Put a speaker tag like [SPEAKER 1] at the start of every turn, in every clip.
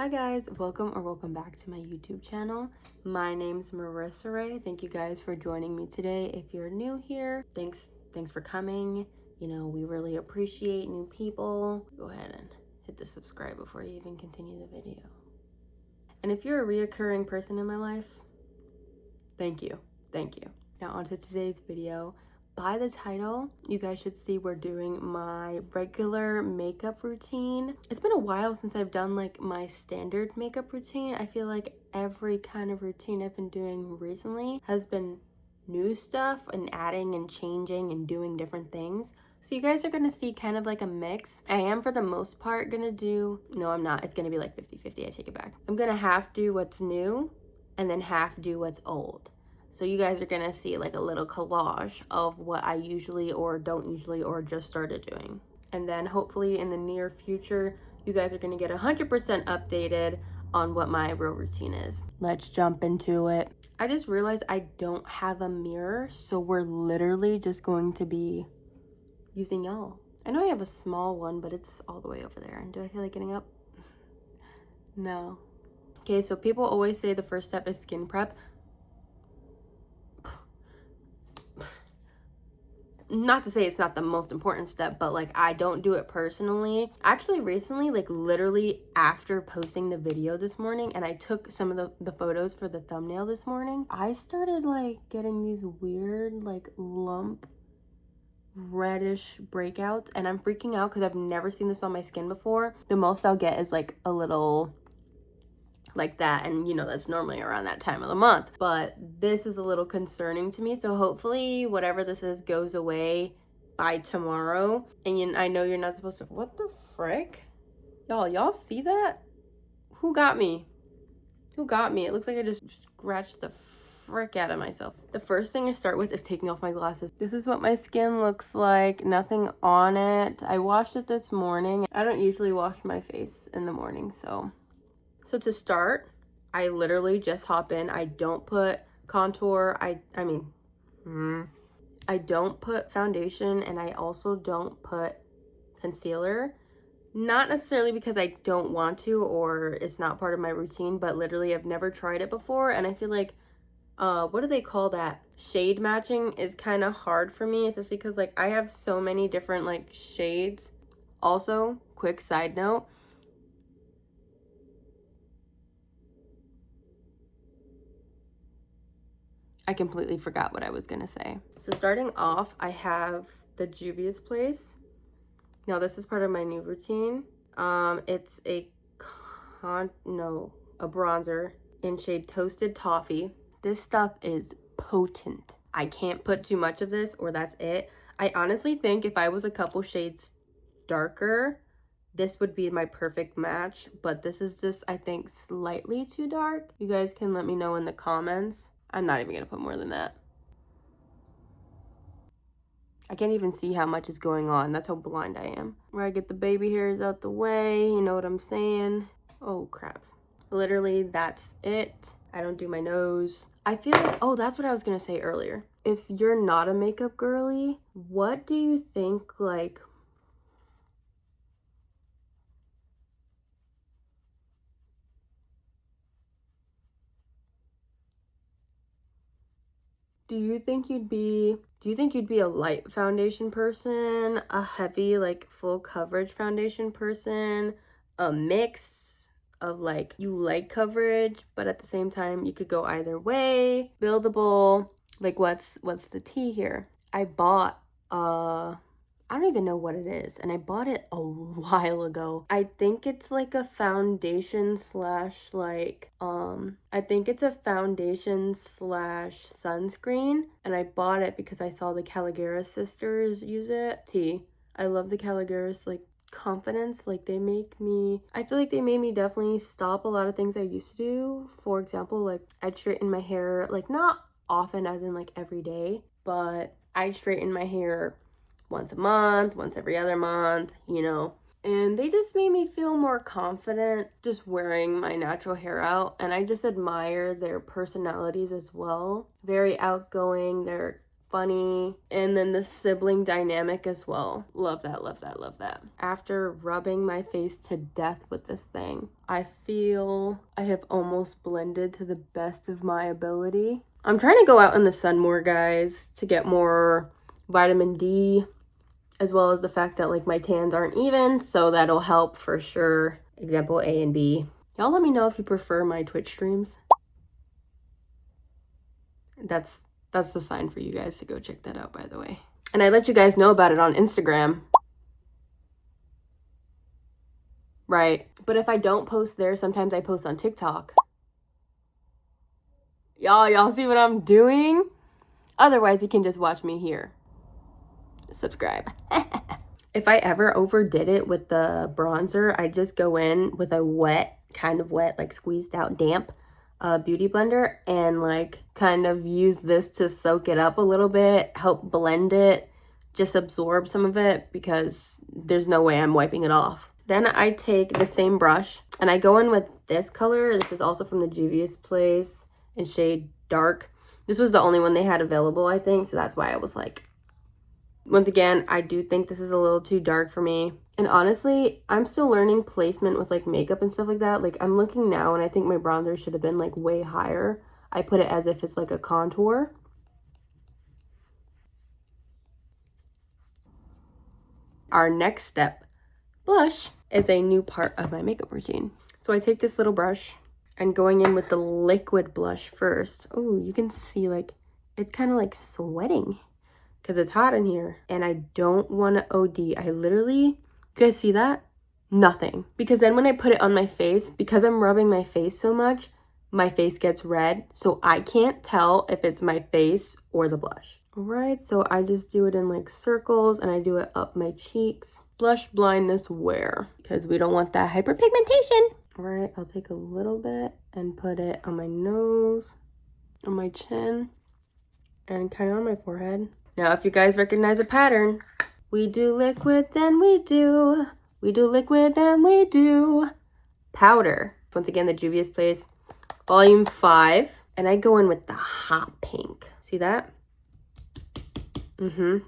[SPEAKER 1] Hi guys, welcome back to my YouTube channel. My name's Marissa Ray. Thank you guys for joining me today. If you're new here, thanks for coming. You know, we really appreciate new people. Go ahead and hit the subscribe before you even continue the video. And if you're a reoccurring person in my life, thank you. Now onto today's video. By the title, you guys should see we're doing my regular makeup routine. It's been a while since I've done like my standard makeup routine. I feel like every kind of routine I've been doing recently has been new stuff and adding and changing and doing different things. So you guys are gonna see kind of like a mix. I am for the most part gonna do, no I'm not, it's gonna be like 50-50, I take it back. I'm gonna half do what's new and then half do what's old. So you guys are gonna see like a little collage of what I usually or don't usually or just started doing. And then hopefully in the near future, you guys are gonna get 100% updated on what my real routine is. Let's jump into it. I just realized I don't have a mirror, so we're literally just going to be using y'all. I know I have a small one, but it's all the way over there. And do I feel like getting up? No. Okay, so people always say the first step is skin prep. Not to say it's not the most important step, but like I don't do it personally. Actually recently, like literally after posting the video this morning and I took some of the photos for the thumbnail this morning, I started like getting these weird like lump reddish breakouts and I'm freaking out because I've never seen this on my skin before. The most I'll get is like a little like that, and you know that's normally around that time of the month, but this is a little concerning to me. So hopefully whatever this is goes away by tomorrow. And I know you're not supposed to, what the frick, y'all see that? Who got me? It looks like I just scratched the frick out of myself. The first thing I start with is taking off my glasses. This is what my skin looks like, nothing on it. I washed it this morning. I don't usually wash my face in the morning, so to start, I literally just hop in. I don't put contour. I don't put foundation, and I also don't put concealer. Not necessarily because I don't want to or it's not part of my routine, but literally I've never tried it before, and I feel like what do they call that? Shade matching is kind of hard for me, especially because like I have so many different like shades. Also, quick side note, I completely forgot what I was gonna say. So starting off, I have the Juvia's Place. Now this is part of my new routine. It's a bronzer in shade Toasted Toffee. This stuff is potent. I can't put too much of this or that's it. I honestly think if I was a couple shades darker, this would be my perfect match, but this is just, I think, slightly too dark. You guys can let me know in the comments. I'm not even gonna put more than that. I can't even see how much is going on. That's how blind I am. Where I get the baby hairs out the way, you know what I'm saying? Oh crap. Literally, that's it. I don't do my nose. I feel like, oh, that's what I was gonna say earlier. If you're not a makeup girly, what do you think, like, do you think you'd be a light foundation person, a heavy, like, full coverage foundation person, a mix of, like, you like coverage, but at the same time, you could go either way, buildable, like, what's the tea here? I bought, I don't even know what it is, and I bought it a while ago. I think it's like a foundation slash like, I think it's a foundation slash sunscreen, and I bought it because I saw the Caligaris sisters use it. I love the Caligaris, like, confidence. Like, they make me, I feel like they made me definitely stop a lot of things I used to do. For example, like, I'd straighten my hair, like, not often as in like every day, but I'd straighten my hair once a month, once every other month, you know. And they just made me feel more confident just wearing my natural hair out. And I just admire their personalities as well. Very outgoing. They're funny. And then the sibling dynamic as well. Love that, love that, love that. After rubbing my face to death with this thing, I feel I have almost blended to the best of my ability. I'm trying to go out in the sun more, guys, to get more vitamin D, as well as the fact that like my tans aren't even, so that'll help for sure. Example A and B. Y'all let me know if you prefer my Twitch streams. That's the sign for you guys to go check that out, by the way. And I let you guys know about it on Instagram. Right. But if I don't post there, sometimes I post on TikTok. Y'all see what I'm doing? Otherwise, you can just watch me here. Subscribe. If I ever overdid it with the bronzer, I just go in with a wet, kind of wet, like squeezed out damp beauty blender and like kind of use this to soak it up a little bit, help blend it, just absorb some of it because there's no way I'm wiping it off. Then I take the same brush and I go in with this color. This is also from the Juvia's Place in shade Dark. This was the only one they had available, I think, so that's why I was like, once again, I do think this is a little too dark for me. And honestly, I'm still learning placement with like makeup and stuff like that. Like I'm looking now and I think my bronzer should have been like way higher. I put it as if it's like a contour. Our next step, blush, is a new part of my makeup routine. So I take this little brush and going in with the liquid blush first. Oh, you can see like it's kind of like sweating because it's hot in here and I don't want to OD. I literally, you guys see that? Nothing. Because then when I put it on my face, because I'm rubbing my face so much, my face gets red. So I can't tell if it's my face or the blush. All right, so I just do it in like circles and I do it up my cheeks. Blush blindness wear, because we don't want that hyperpigmentation. All right, I'll take a little bit and put it on my nose, on my chin, and kind of on my forehead. Now, if you guys recognize a pattern, we do liquid, then we do liquid, then we do powder. Once again, the Juvia's Place, volume 5. And I go in with the hot pink. See that? And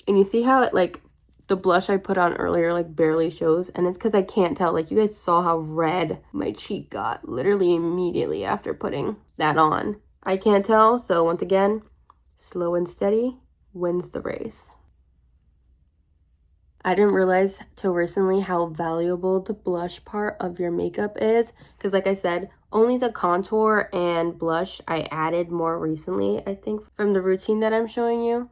[SPEAKER 1] you see how it like, the blush I put on earlier like barely shows? And it's because I can't tell. Like you guys saw how red my cheek got literally immediately after putting that on. I can't tell, so once again, slow and steady wins the race. I didn't realize till recently how valuable the blush part of your makeup is. Because like I said, only the contour and blush I added more recently, I think, from the routine that I'm showing you.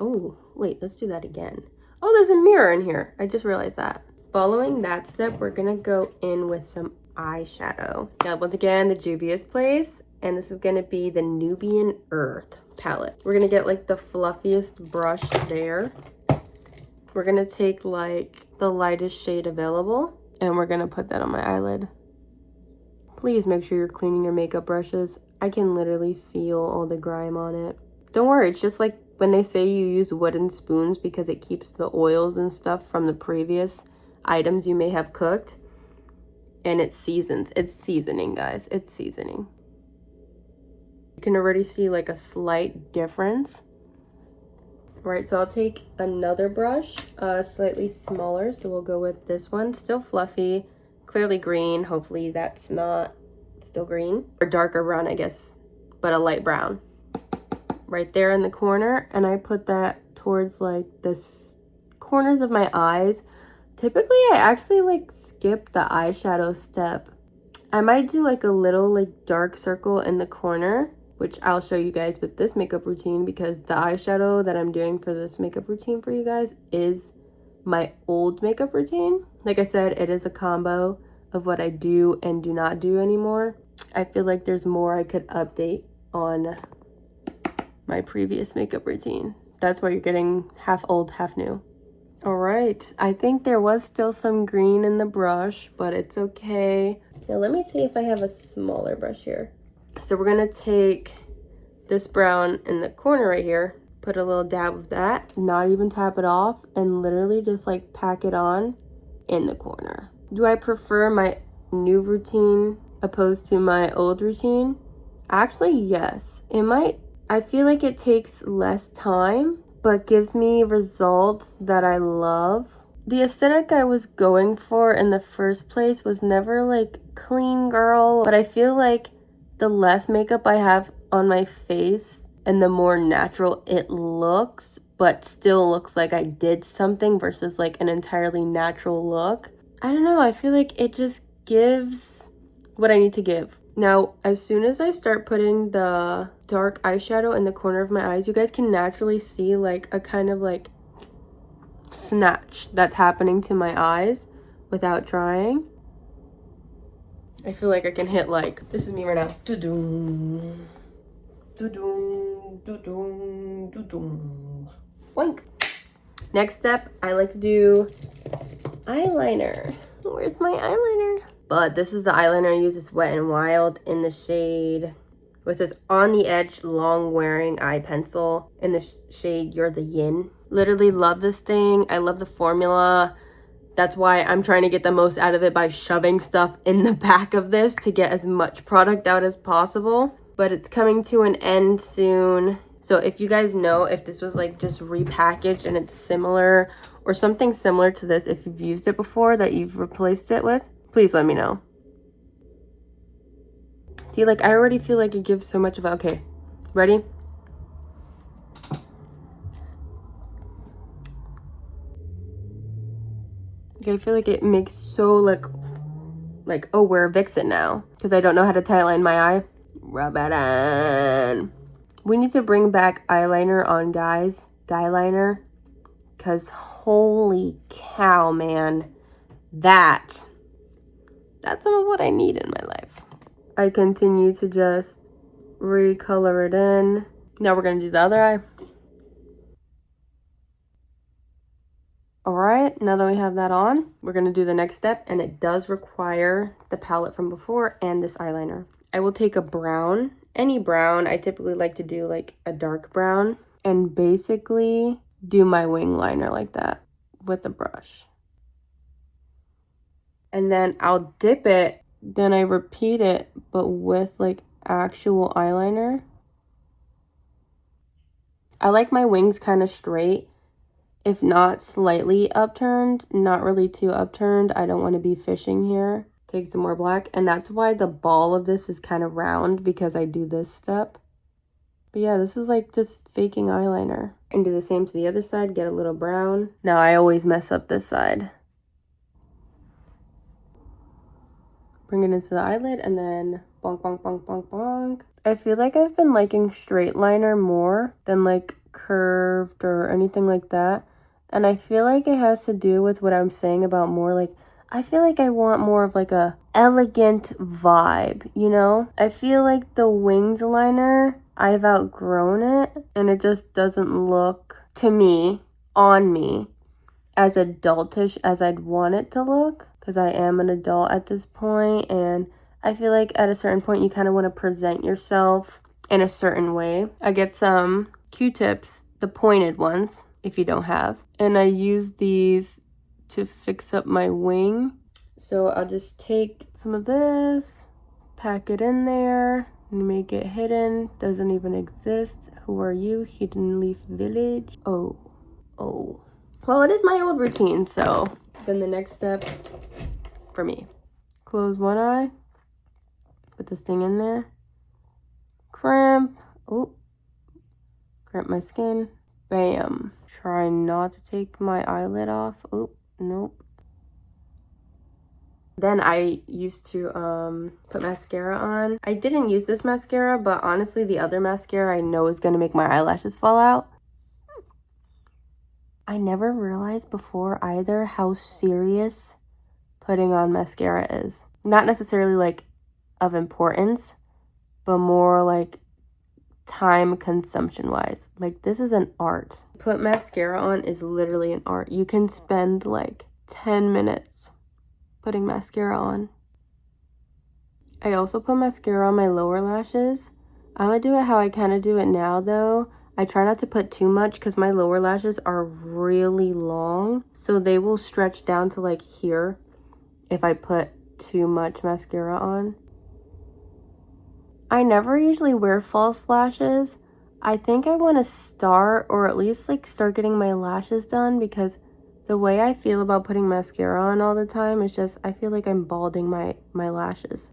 [SPEAKER 1] Oh, wait, let's do that again. Oh, there's a mirror in here. I just realized that. Following that step, we're gonna go in with some eyeshadow. Now, once again, the Juvia's Place. And this is gonna be the Nubian Earth palette. We're gonna get like the fluffiest brush there. We're gonna take like the lightest shade available and we're gonna put that on my eyelid. Please make sure you're cleaning your makeup brushes. I can literally feel all the grime on it. Don't worry, it's just like when they say you use wooden spoons because it keeps the oils and stuff from the previous items you may have cooked. And it seasons. It's seasoning, guys. It's seasoning. You can already see like a slight difference. All right, so I'll take another brush, slightly smaller. So we'll go with this one, still fluffy, clearly green. Hopefully that's not still green. Or darker brown, I guess, but a light brown. Right there in the corner. And I put that towards like the corners of my eyes. Typically, I actually like skip the eyeshadow step. I might do like a little like dark circle in the corner, which I'll show you guys with this makeup routine because the eyeshadow that I'm doing for this makeup routine for you guys is my old makeup routine. Like I said, it is a combo of what I do and do not do anymore. I feel like there's more I could update on my previous makeup routine. That's why you're getting half old, half new. All right, I think there was still some green in the brush, but it's okay. Now let me see if I have a smaller brush here. So we're gonna take this brown in the corner right here, put a little dab of that, not even tap it off, and literally just like pack it on in the corner. Do I prefer my new routine opposed to my old routine? Actually, yes. It might, I feel like it takes less time, but gives me results that I love. The aesthetic I was going for in the first place was never like clean girl, but I feel like the less makeup I have on my face and the more natural it looks, but still looks like I did something versus like an entirely natural look. I don't know, I feel like it just gives what I need to give. Now, as soon as I start putting the dark eyeshadow in the corner of my eyes, you guys can naturally see like a kind of like snatch that's happening to my eyes without trying. I feel like I can hit like, this is me right now. Do-doom, do-doom, do-doom, do-doom. Boink. Next step, I like to do eyeliner. Where's my eyeliner? But this is the eyeliner I use. It's Wet n Wild in the shade, it says On the Edge Long Wearing Eye Pencil in the shade You're the Yin. Literally love this thing. I love the formula. That's why I'm trying to get the most out of it by shoving stuff in the back of this to get as much product out as possible. But it's coming to an end soon. So if you guys know if this was like just repackaged and it's similar or something similar to this, if you've used it before that you've replaced it with, please let me know. See, like I already feel like it gives so much of a, okay, ready? Okay, I feel like it makes so like, oh, we're Vixen now. Because I don't know how to tightline my eye. Rub it in. We need to bring back eyeliner on guys. Guyliner. Because holy cow, man. That's some of what I need in my life. I continue to just recolor it in. Now we're going to do the other eye. Alright, now that we have that on, we're going to do the next step, and it does require the palette from before and this eyeliner. I will take a brown, any brown. I typically like to do like a dark brown, and basically do my wing liner like that with a brush. And then I'll dip it, then I repeat it, but with like actual eyeliner. I like my wings kind of straight. If not slightly upturned, not really too upturned. I don't want to be fishing here. Take some more black. And that's why the ball of this is kind of round, because I do this step. But yeah, this is like just faking eyeliner. And do the same to the other side. Get a little brown. Now I always mess up this side. Bring it into the eyelid and then bonk, bonk, bonk, bonk, bonk. I feel like I've been liking straight liner more than like curved or anything like that. And I feel like it has to do with what I'm saying about more like, I feel like I want more of like a elegant vibe, you know? I feel like the winged liner, I've outgrown it and it just doesn't look, to me, on me, as adultish as I'd want it to look. Because I am an adult at this point, and I feel like at a certain point you kind of want to present yourself in a certain way. I get some Q-tips, the pointed ones, if you don't have. And I use these to fix up my wing. So I'll just take some of this, pack it in there, and make it hidden. Doesn't even exist. Who are you? Hidden Leaf Village. Oh. Well, it is my old routine, so then the next step for me. Close one eye. Put this thing in there. Crimp. Oh. Crimp my skin. Bam. Try not to take my eyelid off. Oh, nope. Then I used to put mascara on. I didn't use this mascara, but honestly, the other mascara I know is going to make my eyelashes fall out. I never realized before either how serious putting on mascara is. Not necessarily like of importance, but more like time consumption wise. Like this is an art. Put mascara on is literally an art. You can spend like 10 minutes putting mascara on. I also put mascara on my lower lashes. I'm gonna do it how I kind of do it now though. I try not to put too much because my lower lashes are really long, so they will stretch down to like here if I put too much mascara on. I never usually wear false lashes. I think I want to start, or at least like start getting my lashes done, because the way I feel about putting mascara on all the time is just, I feel like I'm balding my lashes.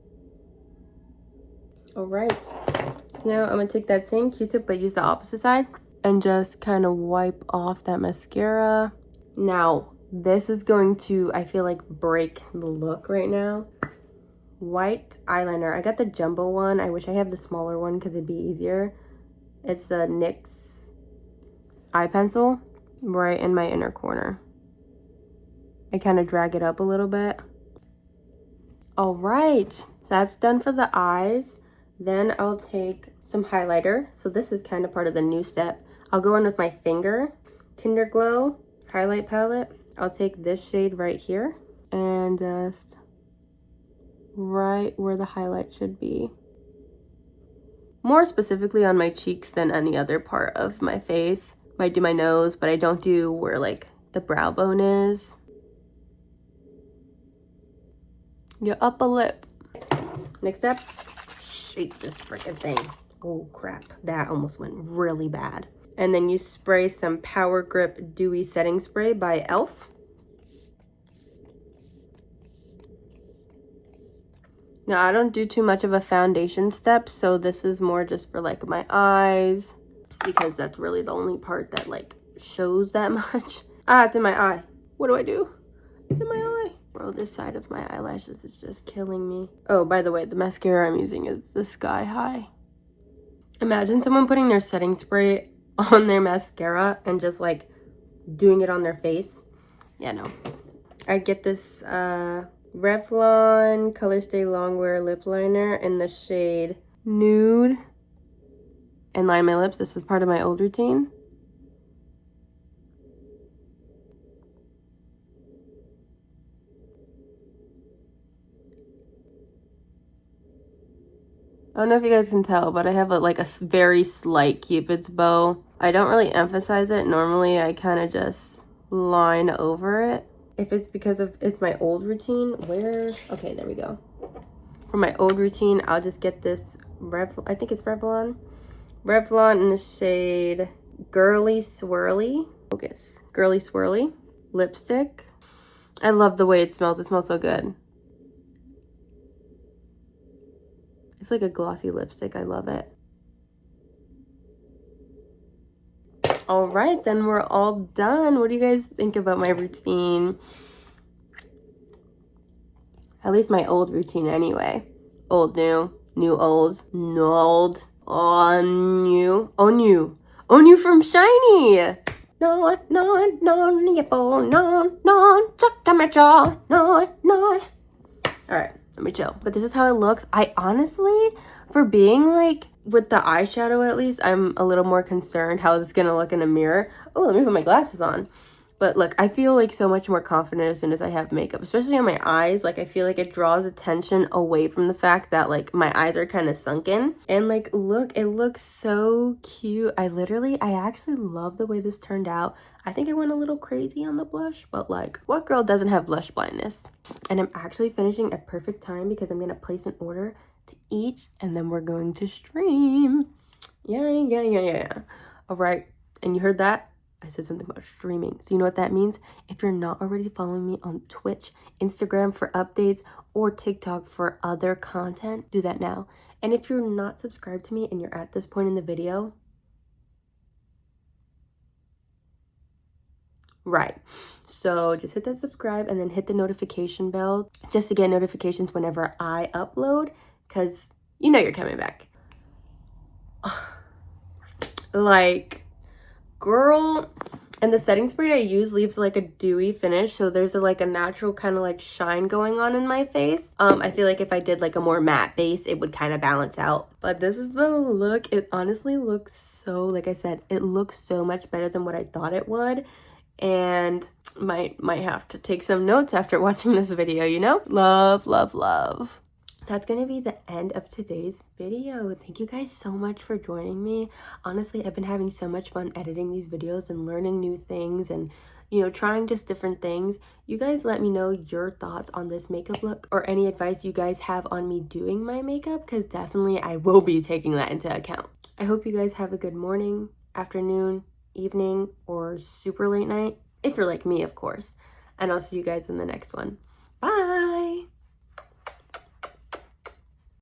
[SPEAKER 1] All right, so now I'm gonna take that same Q-tip but use the opposite side and just kind of wipe off that mascara. Now, this is going to, I feel like, break the look right now. White eyeliner. I got the jumbo one. I wish I had the smaller one because it'd be easier. It's the NYX eye pencil right in my inner corner. I kind of drag it up a little bit. All right, so that's done for the eyes. Then I'll take some highlighter. So this is kind of part of the new step. I'll go in with my finger, Kinder Glow highlight palette. I'll take this shade right here and just right where the highlight should be. More specifically on my cheeks than any other part of my face. Might do my nose, but I don't do where like the brow bone is. Your upper lip. Next up, shake this freaking thing. Oh crap, that almost went really bad. And then you spray some Power Grip Dewy Setting Spray by e.l.f. Now, I don't do too much of a foundation step, so this is more just for like my eyes, because that's really the only part that like shows that much. Ah, it's in my eye. What do I do? It's in my eye. Bro, this side of my eyelashes is just killing me. Oh, by the way, the mascara I'm using is the Sky High. Imagine someone putting their setting spray on their mascara and just like doing it on their face. Yeah, no. I get this Revlon Colorstay Longwear lip liner in the shade Nude and line my lips. This is part of my old routine. I don't know if you guys can tell, but I have like a very slight Cupid's bow. I don't really emphasize it. Normally, I kind of just line over it. If it's because of, it's my old routine, where, okay, there we go. For my old routine, I'll just get this I think it's Revlon in the shade Girly Swirly. Focus. Girly Swirly lipstick. I love the way it smells. It smells so good. It's like a glossy lipstick. I love it. All right, then we're all done. What do you guys think about my routine? At least my old routine anyway. Old, new, new, old, no old, on new, on you. On you from Shiny. No, nipple, no, chakamacha, no. All right, let me chill. But this is how it looks. I honestly, for being like, with the eyeshadow at least, I'm a little more concerned how this is gonna look in a mirror. Oh, let me put my glasses on. But look, I feel like so much more confident as soon as I have makeup, especially on my eyes. Like, I feel like it draws attention away from the fact that like my eyes are kind of sunken. And like, look, it looks so cute. I actually love the way this turned out. I think I went a little crazy on the blush, but like, what girl doesn't have blush blindness? And I'm actually finishing at perfect time because I'm gonna place an order to eat and then we're going to stream. Yeah. All right, and you heard that? I said something about streaming. So you know what that means? If you're not already following me on Twitch, Instagram for updates, or TikTok for other content, do that now. And if you're not subscribed to me and you're at this point in the video, right. So just hit that subscribe and then hit the notification bell just to get notifications whenever I upload, because you know you're coming back. Like, girl, and the setting spray I use leaves like a dewy finish, so there's like a natural kind of like shine going on in my face. I feel like if I did like a more matte base, it would kind of balance out. But this is the look. It honestly looks so, like I said, it looks so much better than what I thought it would. And might have to take some notes after watching this video, you know? Love. That's gonna be the end of today's video. Thank you guys so much for joining me. Honestly, I've been having so much fun editing these videos and learning new things and you know, trying just different things. You guys let me know your thoughts on this makeup look or any advice you guys have on me doing my makeup, because definitely I will be taking that into account. I hope you guys have a good morning, afternoon, evening, or super late night, if you're like me, of course. And I'll see you guys in the next one. Bye!